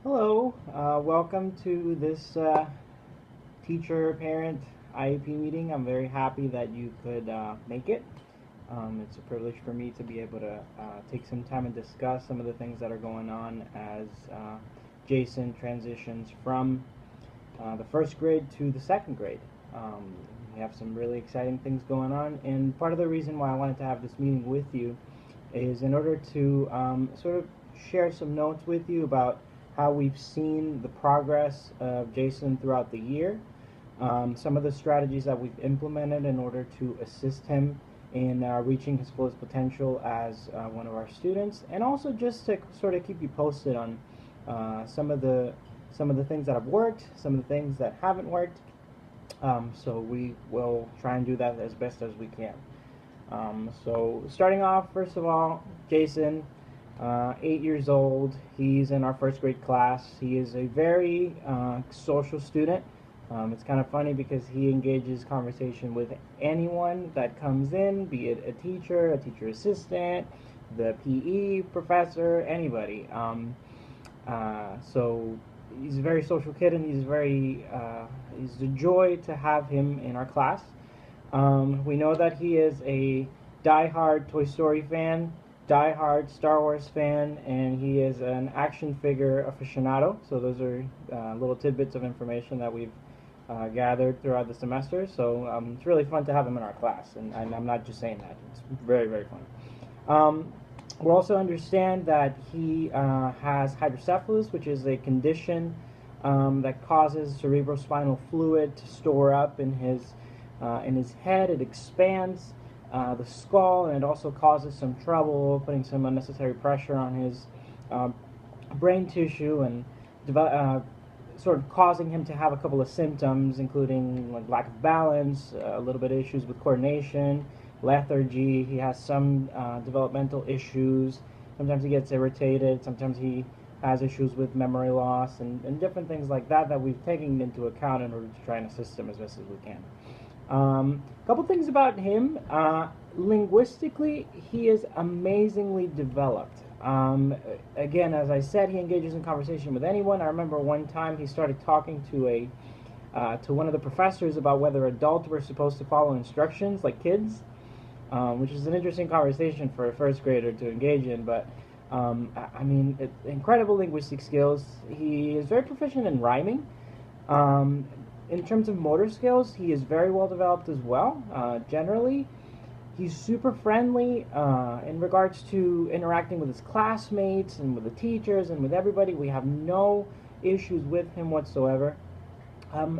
Hello, welcome to this teacher-parent IEP meeting. I'm very happy that you could make it. It's a privilege for me to be able to take some time and discuss some of the things that are going on as Jason transitions from the first grade to the second grade. We have some really exciting things going on, and part of the reason why I wanted to have this meeting with you is in order to sort of share some notes with you about how we've seen the progress of Jason throughout the year, some of the strategies that we've implemented in order to assist him in reaching his fullest potential as one of our students, and also just to sort of keep you posted on some of the things that have worked, some of the things that haven't worked. So we will try and do that as best as we can. So starting off, first of all, Jason, 8 years old. He's in our first grade class. He is a very social student. It's kind of funny because he engages conversation with anyone that comes in, be it a teacher assistant, the PE professor, anybody. So he's a very social kid, and he's a joy to have him in our class. We know that he is a die-hard Toy Story fan, die-hard Star Wars fan, and he is an action figure aficionado. So those are little tidbits of information that we've gathered throughout the semester. So it's really fun to have him in our class, and I'm not just saying that. It's very, very fun. We also understand that he has hydrocephalus, which is a condition that causes cerebrospinal fluid to store up in his head. It expands the skull, and it also causes some trouble, putting some unnecessary pressure on his brain tissue, and sort of causing him to have a couple of symptoms, including like lack of balance, a little bit of issues with coordination, lethargy. He has some developmental issues. Sometimes he gets irritated. Sometimes he has issues with memory loss and different things like that that we've taken into account in order to try and assist him as best as we can. A couple things about him. Linguistically, he is amazingly developed. Again, as I said, he engages in conversation with anyone. I remember one time he started talking to one of the professors about whether adults were supposed to follow instructions like kids, which is an interesting conversation for a first grader to engage in. But I mean, incredible linguistic skills. He is very proficient in rhyming. In terms of motor skills, he is very well developed as well. Generally, he's super friendly in regards to interacting with his classmates and with the teachers and with everybody. We have no issues with him whatsoever.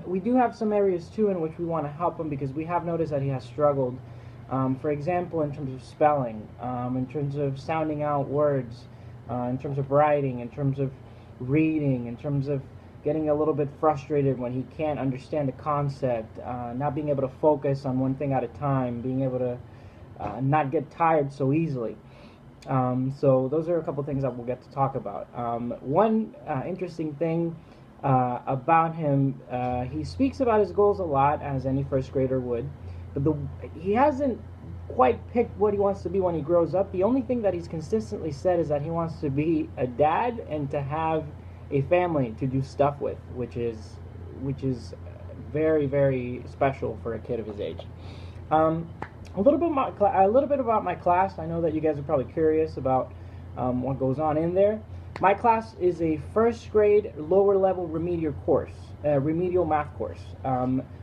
We do have some areas too in which we want to help him, because we have noticed that he has struggled. For example, in terms of spelling, in terms of sounding out words, in terms of writing, in terms of reading, in terms of getting a little bit frustrated when he can't understand a concept, not being able to focus on one thing at a time, being able to not get tired so easily. So those are a couple things that we'll get to talk about. One interesting thing about him, he speaks about his goals a lot, as any first grader would, but he hasn't quite picked what he wants to be when he grows up. The only thing that he's consistently said is that he wants to be a dad and to have a family to do stuff with, which is very, very special for a kid of his age. A little bit about my class. I know that you guys are probably curious about what goes on in there. My class is a first grade lower level remedial math course.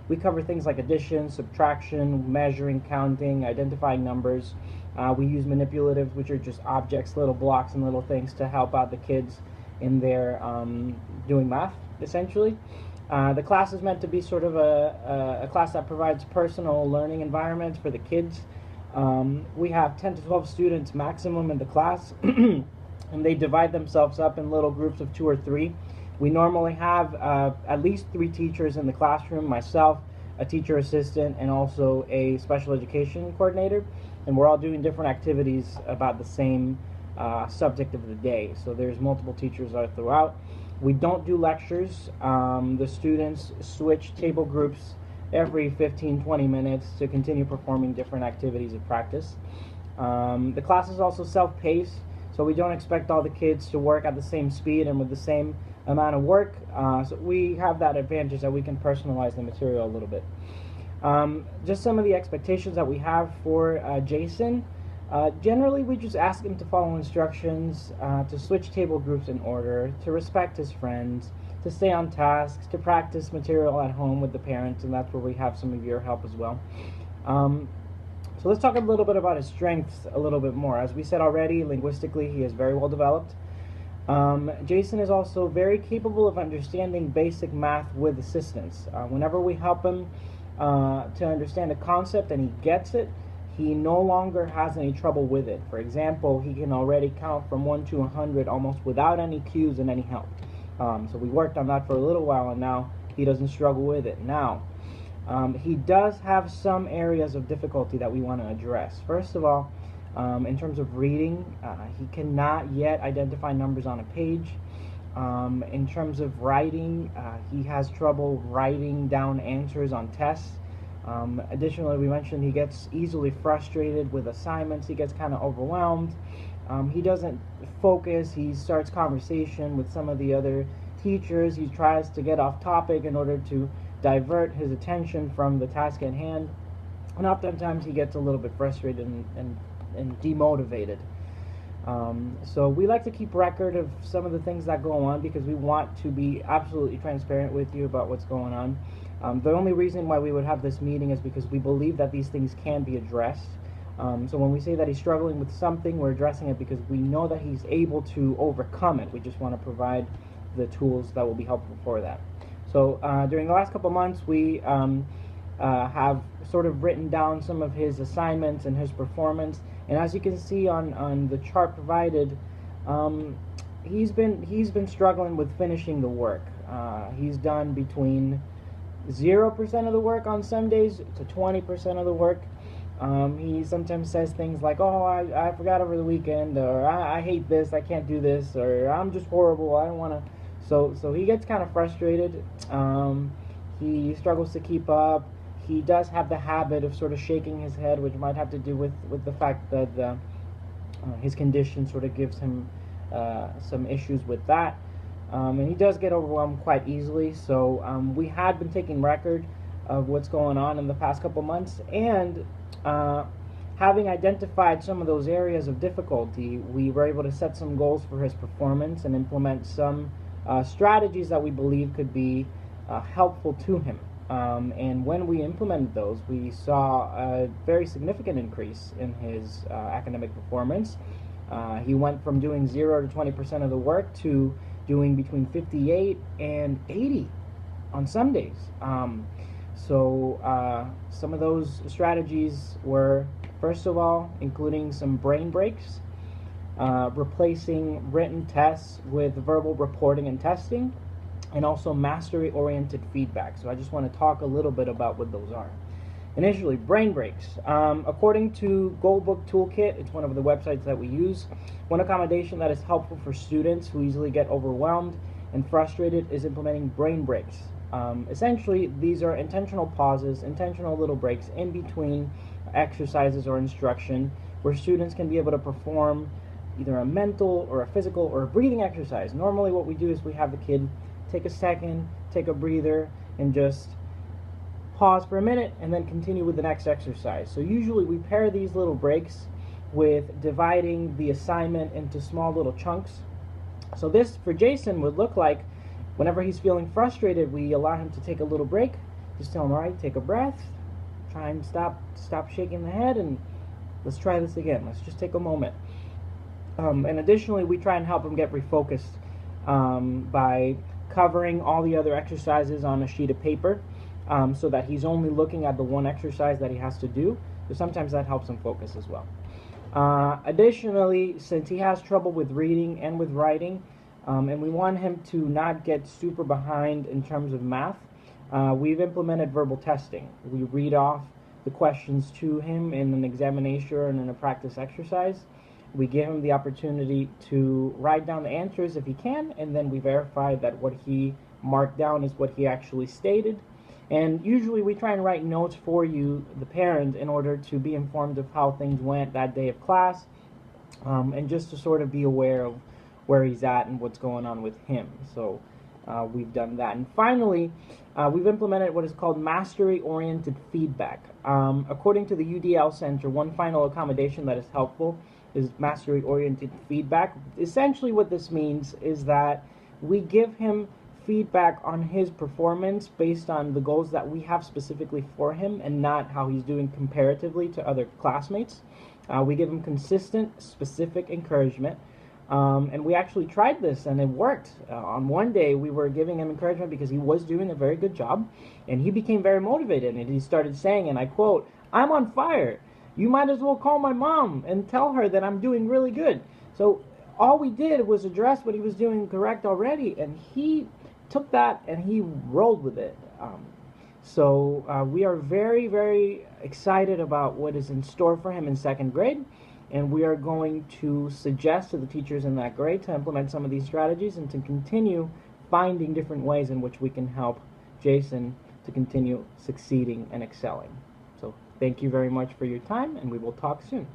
We cover things like addition, subtraction, measuring, counting, identifying numbers. We use manipulatives, which are just objects, little blocks and little things to help out the kids in their doing math, essentially. The class is meant to be sort of a class that provides personal learning environments for the kids. We have 10 to 12 students maximum in the class, and they divide themselves up in little groups of 2 or 3. We normally have at least 3 teachers in the classroom, myself, a teacher assistant, and also a special education coordinator, and we're all doing different activities about the same subject of the day. So there's multiple teachers throughout. We don't do lectures. The students switch table groups every 15-20 minutes to continue performing different activities of practice. The class is also self-paced, So we don't expect all the kids to work at the same speed and with the same amount of work. So we have that advantage that we can personalize the material a little bit. Just some of the expectations that we have for Jason. Generally, we just ask him to follow instructions, to switch table groups in order, to respect his friends, to stay on tasks, to practice material at home with the parents, and that's where we have some of your help as well. So let's talk a little bit about his strengths a little bit more. As we said already, linguistically, he is very well developed. Jason is also very capable of understanding basic math with assistance. Whenever we help him to understand a concept and he gets it, he no longer has any trouble with it. For example, he can already count from 1 to 100 almost without any cues and any help. So we worked on that for a little while, and now he doesn't struggle with it. Now, he does have some areas of difficulty that we want to address. First of all, in terms of reading, he cannot yet identify numbers on a page. In terms of writing, he has trouble writing down answers on tests. Additionally, we mentioned he gets easily frustrated with assignments. He gets kind of overwhelmed. He doesn't focus. He starts conversation with some of the other teachers. He tries to get off topic in order to divert his attention from the task at hand. And oftentimes he gets a little bit frustrated and demotivated. So we like to keep record of some of the things that go on because we want to be absolutely transparent with you about what's going on. The only reason why we would have this meeting is because we believe that these things can be addressed. So when we say that he's struggling with something, we're addressing it because we know that he's able to overcome it. We just want to provide the tools that will be helpful for that. So during the last couple months, we have sort of written down some of his assignments and his performance. And as you can see on the chart provided, he's been struggling with finishing the work. He's done between 0% of the work on some days to 20% of the work. He sometimes says things like, "Oh, I forgot over the weekend," or I hate this, I can't do this," or "I'm just horrible, I don't want to." So he gets kind of frustrated. He struggles to keep up. He does have the habit of sort of shaking his head, which might have to do with the fact that his condition sort of gives him some issues with that. And he does get overwhelmed quite easily. So we had been taking record of what's going on in the past couple months, and having identified some of those areas of difficulty, we were able to set some goals for his performance and implement some strategies that we believe could be helpful to him. And when we implemented those, we saw a very significant increase in his academic performance. He went from doing 0 to 20% of the work to doing between 58 and 80 on some days. So some of those strategies were, first of all, including some brain breaks, replacing written tests with verbal reporting and testing, and also mastery-oriented feedback. So I just want to talk a little bit about what those are. Initially, brain breaks. According to Goldbook Toolkit, it's one of the websites that we use, one accommodation that is helpful for students who easily get overwhelmed and frustrated is implementing brain breaks. Essentially, these are intentional pauses, intentional little breaks in between exercises or instruction where students can be able to perform either a mental or a physical or a breathing exercise. Normally what we do is we have the kid take a second, take a breather, and just pause for a minute and then continue with the next exercise. So usually we pair these little breaks with dividing the assignment into small little chunks. So this for Jason would look like whenever he's feeling frustrated, we allow him to take a little break. Just tell him, all right, take a breath, try and stop shaking the head, and let's try this again. Let's just take a moment. And additionally, we try and help him get refocused by covering all the other exercises on a sheet of paper so that he's only looking at the one exercise that he has to do. So sometimes that helps him focus as well. Additionally, since he has trouble with reading and with writing, and we want him to not get super behind in terms of math, we've implemented verbal testing. We read off the questions to him in an examination and in a practice exercise. We give him the opportunity to write down the answers if he can, and then we verify that what he marked down is what he actually stated. And usually we try and write notes for you, the parent, in order to be informed of how things went that day of class. and just to sort of be aware of where he's at and what's going on with him. So we've done that. And finally, we've implemented what is called mastery-oriented feedback. According to the UDL Center, one final accommodation that is helpful is mastery-oriented feedback. Essentially what this means is that we give him feedback on his performance based on the goals that we have specifically for him and not how he's doing comparatively to other classmates. We give him consistent, specific encouragement. And we actually tried this and it worked. On one day we were giving him encouragement because he was doing a very good job and he became very motivated and he started saying, and I quote, "I'm on fire. You might as well call my mom and tell her that I'm doing really good." So all we did was address what he was doing correct already, and he took that and he rolled with it. So we are very, very excited about what is in store for him in second grade, and we are going to suggest to the teachers in that grade to implement some of these strategies and to continue finding different ways in which we can help Jason to continue succeeding and excelling. So thank you very much for your time, and we will talk soon.